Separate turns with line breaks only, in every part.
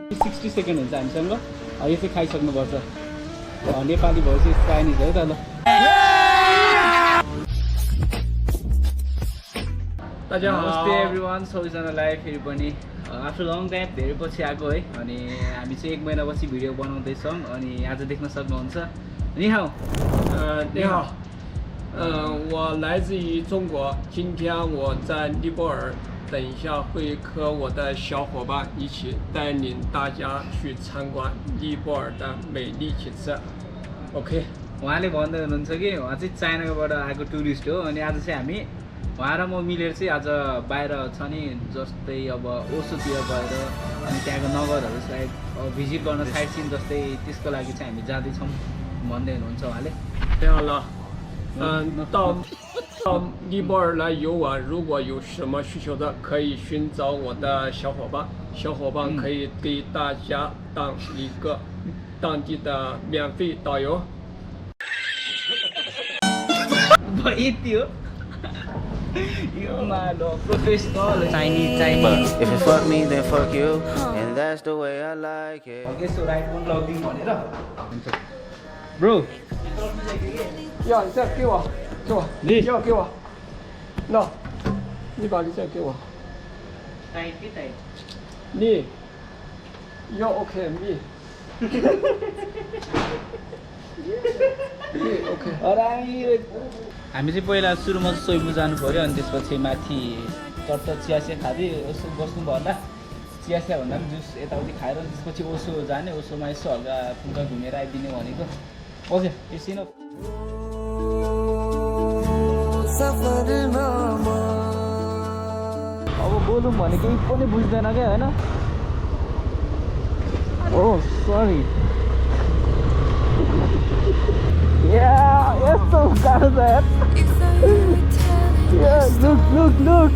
60 second हुन्छ हामीसँग यो चाहिँ खाइसक्नुपर्छ नेपाली भएपछि चाइनिज है त ल
大家好
नमस्ते एभ्रिवान सबैजनालाई फेरि पनि आफ्टर लङ टाइम धेरै पछि आएको है अनि हामी चाहिँ 1 महिनापछि भिडियो बनाउँदैछौँ अनि आज देख्न सक्नुहुन्छ नि हाउ
你好我来自于中国今天我在尼泊尔等一下会和我的小伙伴一起带领大家去参观尼泊尔的美丽景色 OK
उहाँले भन्दै हुनुहुन्छ कि उहाँ चाहिँ चाइनाबाट आएको टुरिस्ट हो अनि आज चाहिँ हामी उहाँ र म मिलेर चाहिँ आज बाहिर छ नि जस्तै अब ओसोतिर गएर अनि त्यहाँको नगरहरू सायद भिजिट गर्न साइट सिन जस्तै त्यसको लागि चाहिँ हामी जाँदैछौँ भन्दै हुनुहुन्छ उहाँले
太好了到尼泊尔来游玩如果有什么需求的可以寻找我的小伙伴小伙伴可以给大家当一个当地的免费导游
यति हो यो मालो professional
Chinese. If you fuck me, then fuck you, and that's the way I like it.
Okay so right पनि लगिदिउँ भनेर हुन्छ ब्रो
要你再给我
你
要给我 no 你把你再给我
टाइट कि टाइट
你要 OK 你 OK
हामी चाहिँ पहिला सुरुमा सोइबु जानु पर्यो अनि त्यसपछि माथि चट्ट चियासिया खाँदै यसो बस्नु भन्दा चियासिया भन्दा पनि जुस यताउति खाएर त्यसपछि ओसो जाने ओसोमा यसो हल्का फुल्का घुमेर आइदिने भनेको ओके एकछिन अब बोलौँ भने केही पनि बुझ्दैन क्या होइन ओ सरी यस्तो गाह्रो छ लुक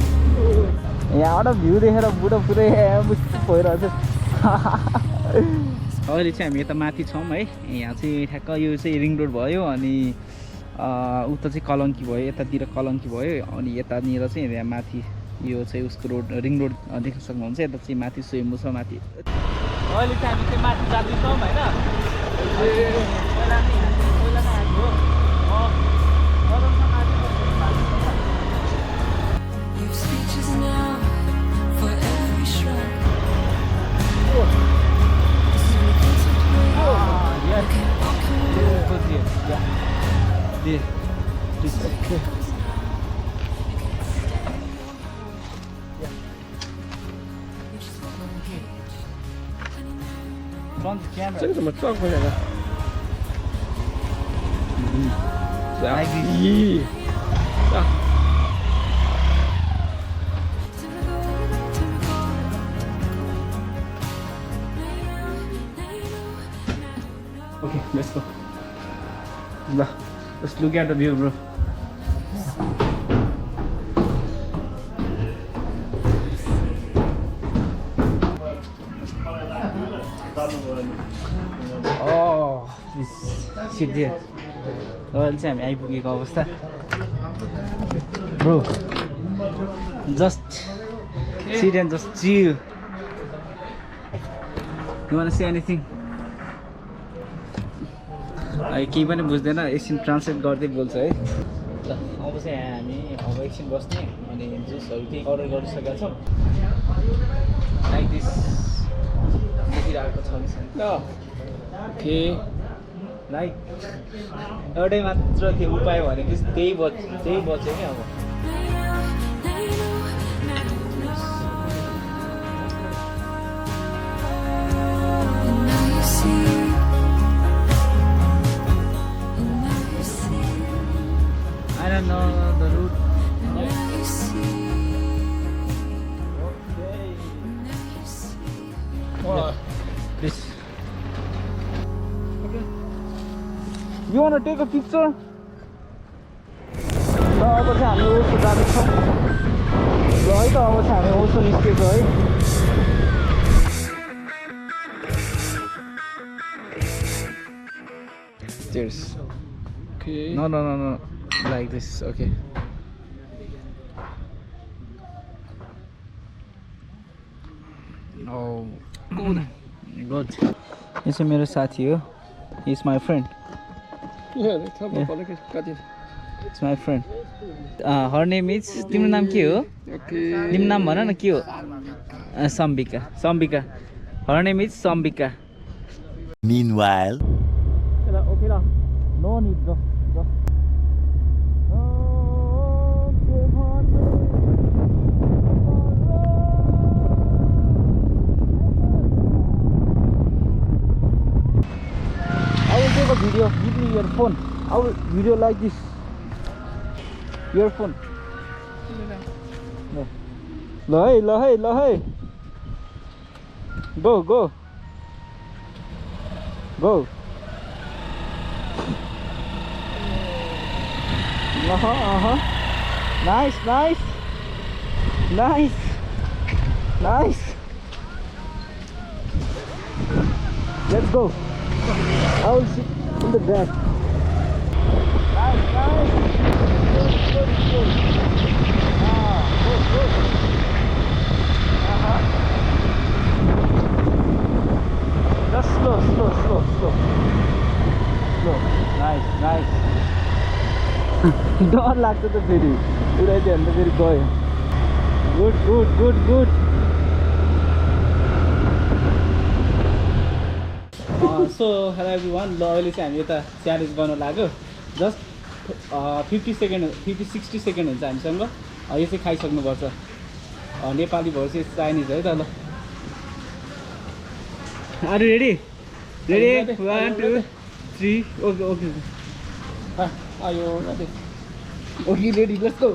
यहाँबाट भ्यू देखेर बुढो पुरै भइरहेको छ अहिले चाहिँ हामी यता माथि छौँ है यहाँ चाहिँ ठ्याक्क यो चाहिँ रिङ रोड भयो अनि उता चाहिँ कलङ्की भयो यतातिर कलङ्की भयो अनि यतानिर चाहिँ यहाँ माथि यो चाहिँ उसको रोड रिङ रोड देख्न सक्नुहुन्छ यता चाहिँ माथि स्वयम्भू छ माथि अहिले चाहिँ हामी चाहिँ माथि जाँदैछौँ होइन
这个怎么转过来了？这样，咦，这样。Okay, let's go.
Let's look at the view, bro. Oh, this shit there. अहिले चाहिँ हामी आइपुगेको अवस्था bro just sit and just chill. You want to say anything? केही पनि बुझ्दैन एकछिन ट्रान्सलेट गर्दै बोल्छ है ल अब चाहिँ हामी अब एकछिन बस्ने अनि जुसहरू केही अर्डर गरिसकेका छौँ लाइक दिस देखिरहेको छ
ओके
लाइक एउटै मात्र त्यो उपाय भनेको त्यही बच्यो क्या अब I don't know the route.
Wow.
Please. Okay. You want to take a picture? ल अब चाहिँ हामी ओसो जाँदैछौँ ल है त अब चाहिँ हामी ओसो निस्केको है Cheers.
Okay.
No. Like this, okay. Oh, good. Good यो चाहिँ मेरो साथी हो is my friend it's my friend her name is तिम्रो नाम के हो तिम्रो नाम भन न के हो Sambika Sambika her name is Sambika
Meanwhile,
okay lah. No need go. Go. I will take a video. Give me your phone. I will video like this. Your phone. No. Lahai. Go. Go. Nice. Let's go. I will sit in the back. Nice. Good. Good. Just slow. Nice. डर लाग्छ त फेरि उडाइदियो भने त फेरि गयो good so hello everyone ल अहिले चाहिँ हामी यता च्यालेन्ज गर्न लाग्यो जस्ट 50-60 सेकेन्ड हुन्छ हामीसँग यो चाहिँ खाइसक्नुपर्छ नेपाली भर्सेस चाइनिज है त ल are you ready 1 2 3 okay
Are you ready?
Okay, ready. Let's go.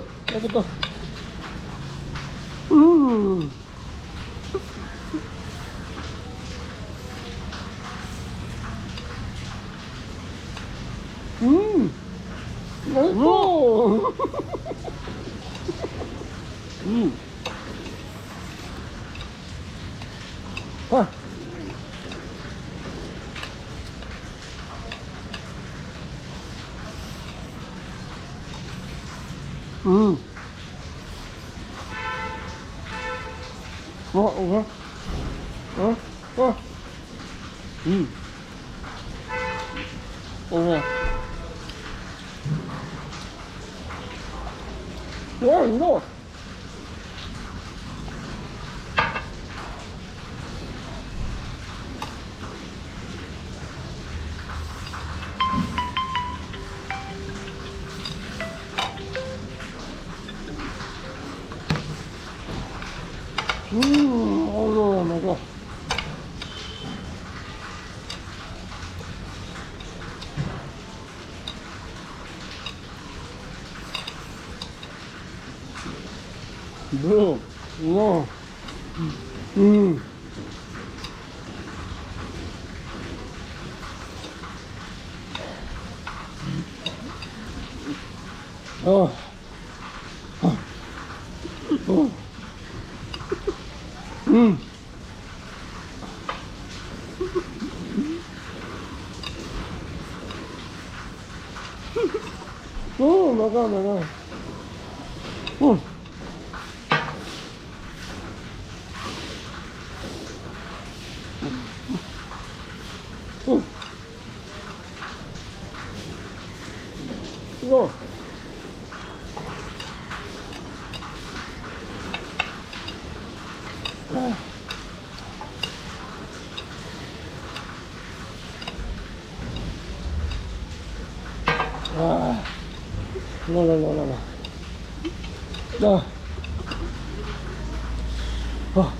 Ooh. Let's go. Huh. Okay. Yeah, no. Oh my god. Bro, no. Oh. Oh my god. Go. No. No. Oh.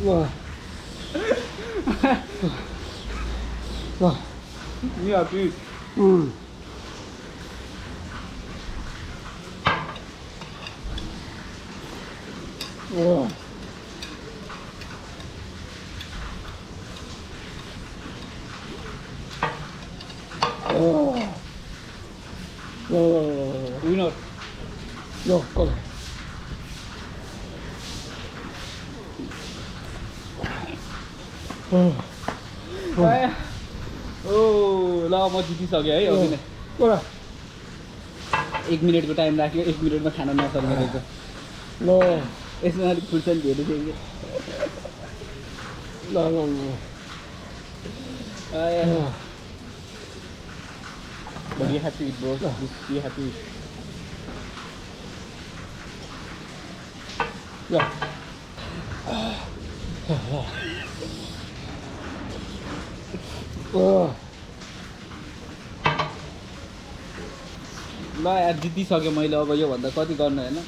No. No.
Yeah, please.
Oh. No.
Winner.
No, go.
ल म जितिसकेँ है अघि नै
Go.
1 मिनटको time राख्यो 1 मिनटमा खाना नसक्ने रहेछ
No.
यसमा अलिक फुर्सद भेटेको थियो कि
No.
But you have to eat, bro. You have to eat.
Yeah.
ल यार जितिसक्यो मैले अब योभन्दा कति गर्नु होइन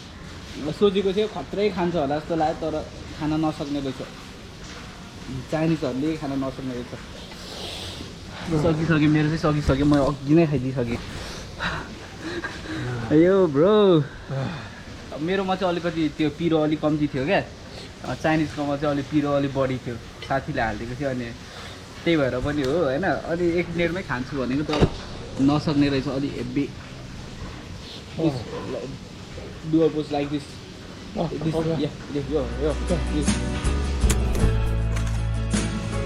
सोचेको थियो खत्रै खान्छ होला जस्तो लाग्यो तर खान नसक्ने रहेछ चाइनिजहरूले खान नसक्ने रहेछ सकिसक्यो मेरो चाहिँ सकिसक्यो म अघि नै खाइदिइसकेँ यो ब्रो मेरोमा चाहिँ अलिकति त्यो पिरो अलिक कम्ती थियो क्या चाइनिजकोमा चाहिँ अलिक पिरो अलिक बढी थियो साथीले हालिदिएको थियो अनि त्यही भएर पनि हो होइन अलि 1 मिनटमै खान्छु भनेको तर नसक्ने रहेछ अलि heavy do almost like this. This
Okay.
yeah, this.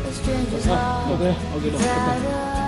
The strangers
Okay, no, okay.